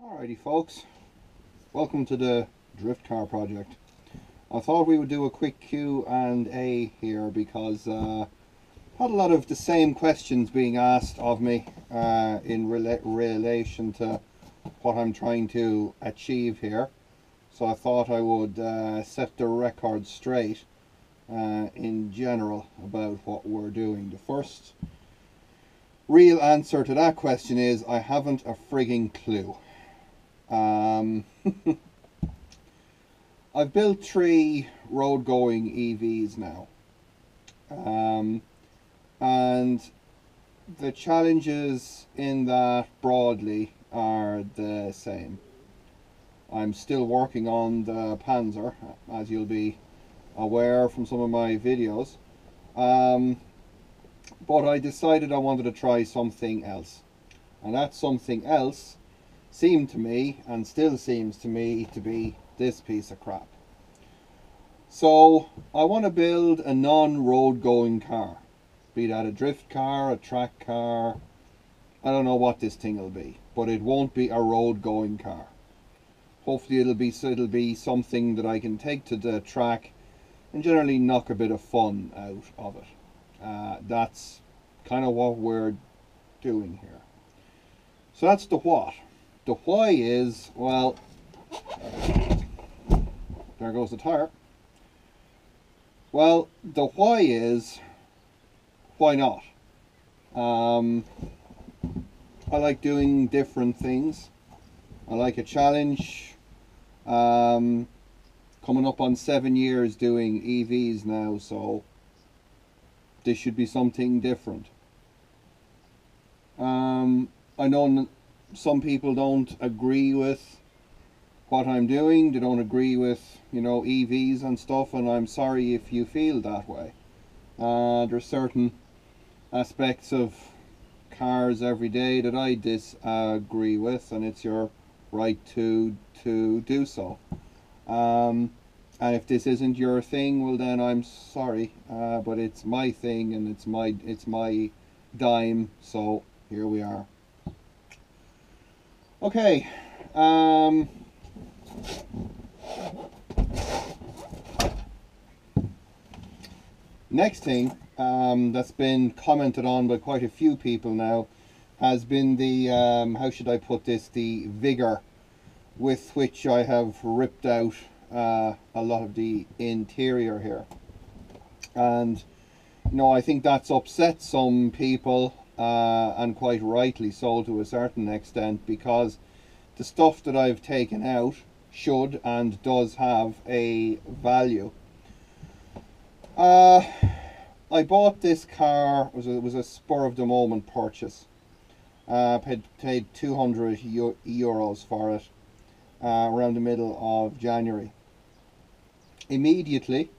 Alrighty folks, welcome to the drift car project. I thought we would do a quick Q&A here because I had a lot of the same questions being asked of me in relation to what I'm trying to achieve here. So I thought I would set the record straight in general about what we're doing. The first real answer to that question is I haven't a frigging clue. I've built 3 road going EVs now, and the challenges in that broadly are the same. I'm still working on the Panzer, as you'll be aware from some of my videos, but I decided I wanted to try something else, and that something else seemed to me, and still seems to me, to be this piece of crap. So I want to build a non-road going car, be that a drift car, a track car. I don't know what this thing will be, but it won't be a road going car. Hopefully it'll be something that I can take to the track and generally knock a bit of fun out of it. That's kind of what we're doing here. So that's the what. The why is, well, there goes the tire. Well, the why is, why not? I like doing different things. I like a challenge. Coming up on 7 years doing EVs now, so this should be something different. I know some people don't agree with what I'm doing. They don't agree with, EVs and stuff, and I'm sorry if you feel that way. There's certain aspects of cars every day that I disagree with, and it's your right to do so. And if this isn't your thing, well then I'm sorry, but it's my thing and it's my dime, so here we are. Okay, next thing that's been commented on by quite a few people now has been the, how should I put this, the vigor with which I have ripped out a lot of the interior here. And, I think that's upset some people, and quite rightly so to a certain extent, because the stuff that I've taken out should and does have a value. I bought this car, it was a spur of the moment purchase. Paid 200 euros for it around the middle of January. Immediately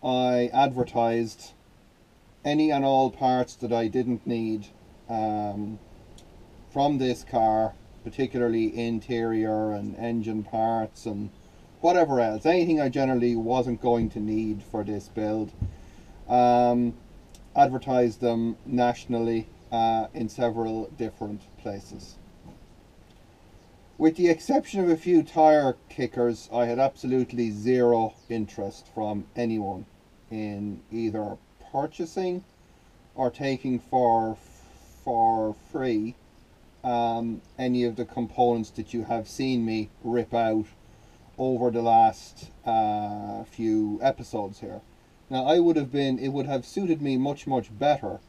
I advertised any and all parts that I didn't need from this car, particularly interior and engine parts and whatever else, anything I generally wasn't going to need for this build. Advertised them nationally in several different places. With the exception of a few tire kickers, I had absolutely zero interest from anyone in either purchasing or taking for free any of the components that you have seen me rip out over the last few episodes here. Now it would have suited me much better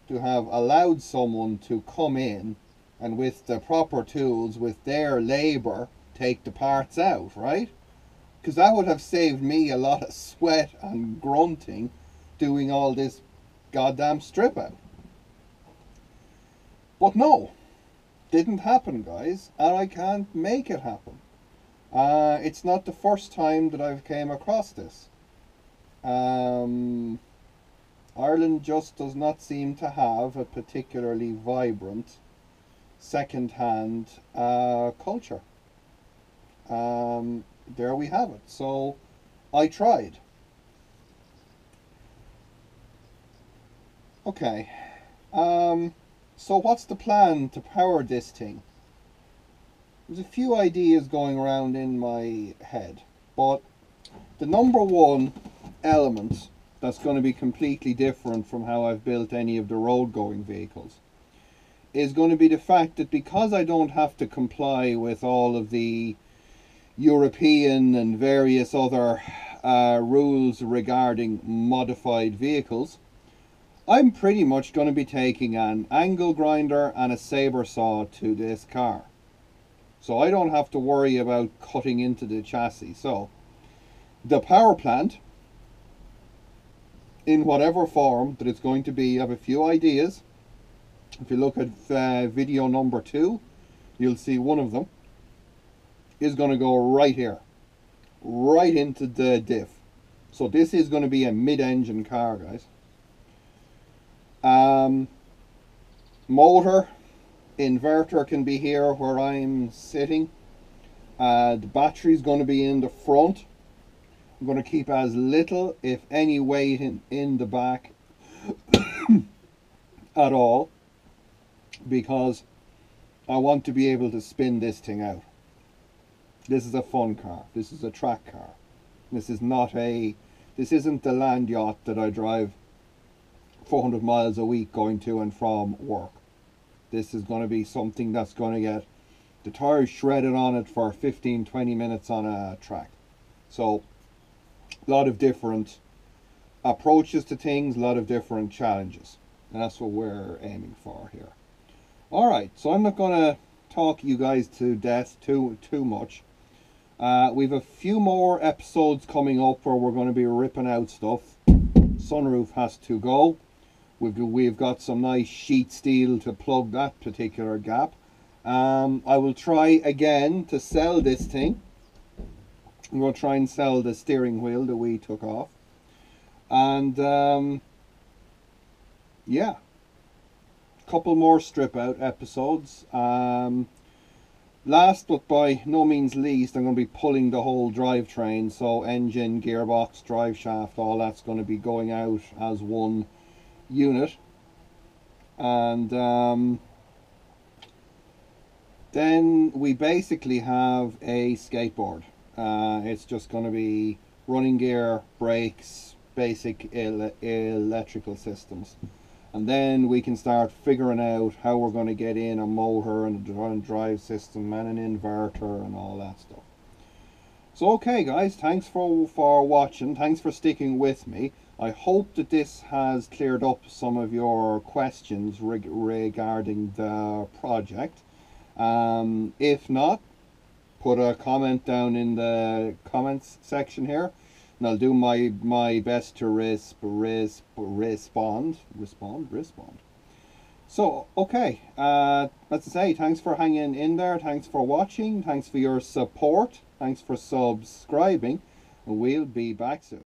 to have allowed someone to come in and with the proper tools, with their labour, take the parts out, right? Because that would have saved me a lot of sweat and grunting doing all this goddamn strip out. But no, didn't happen, guys, and I can't make it happen. It's not the first time that I've came across this. Ireland just does not seem to have a particularly vibrant second-hand culture. There we have it. So I tried. Okay, so what's the plan to power this thing? There's a few ideas going around in my head, but the number one element that's going to be completely different from how I've built any of the road going vehicles is going to be the fact that because I don't have to comply with all of the European and various other rules regarding modified vehicles, I'm pretty much going to be taking an angle grinder and a saber saw to this car. So I don't have to worry about cutting into the chassis. So the power plant, in whatever form that it's going to be, I have a few ideas. If you look at video number 2, you'll see one of them is going to go right here, right into the diff. So this is going to be a mid-engine car, guys. Motor, inverter can be here where I'm sitting. The battery is going to be in the front. I'm going to keep as little, if any, weight in the back at all, because I want to be able to spin this thing out. This is a fun car. This is a track car. This isn't the land yacht that I drive 400 miles a week going to and from work. This is going to be something that's going to get the tires shredded on it for 15-20 minutes on a track. So a lot of different approaches to things, a lot of different challenges, and that's what we're aiming for here. Alright, so I'm not going to talk you guys to death too much. We've a few more episodes coming up where we're going to be ripping out stuff. Sunroof has to go. We've got some nice sheet steel to plug that particular gap. I will try again to sell this thing. I'm going to try and sell the steering wheel that we took off. And yeah, a couple more strip out episodes. Last but by no means least, I'm going to be pulling the whole drivetrain. So engine, gearbox, drive shaft, all that's going to be going out as one unit. And then we basically have a skateboard. It's just going to be running gear, brakes, basic electrical systems. And then we can start figuring out how we're going to get in a motor and a drive system and an inverter and all that stuff. So okay guys, thanks for watching, thanks for sticking with me. I hope that this has cleared up some of your questions regarding the project. If not, put a comment down in the comments section here, and I'll do my best to respond. So okay, as I say, thanks for hanging in there, thanks for watching, thanks for your support, thanks for subscribing, and we'll be back soon.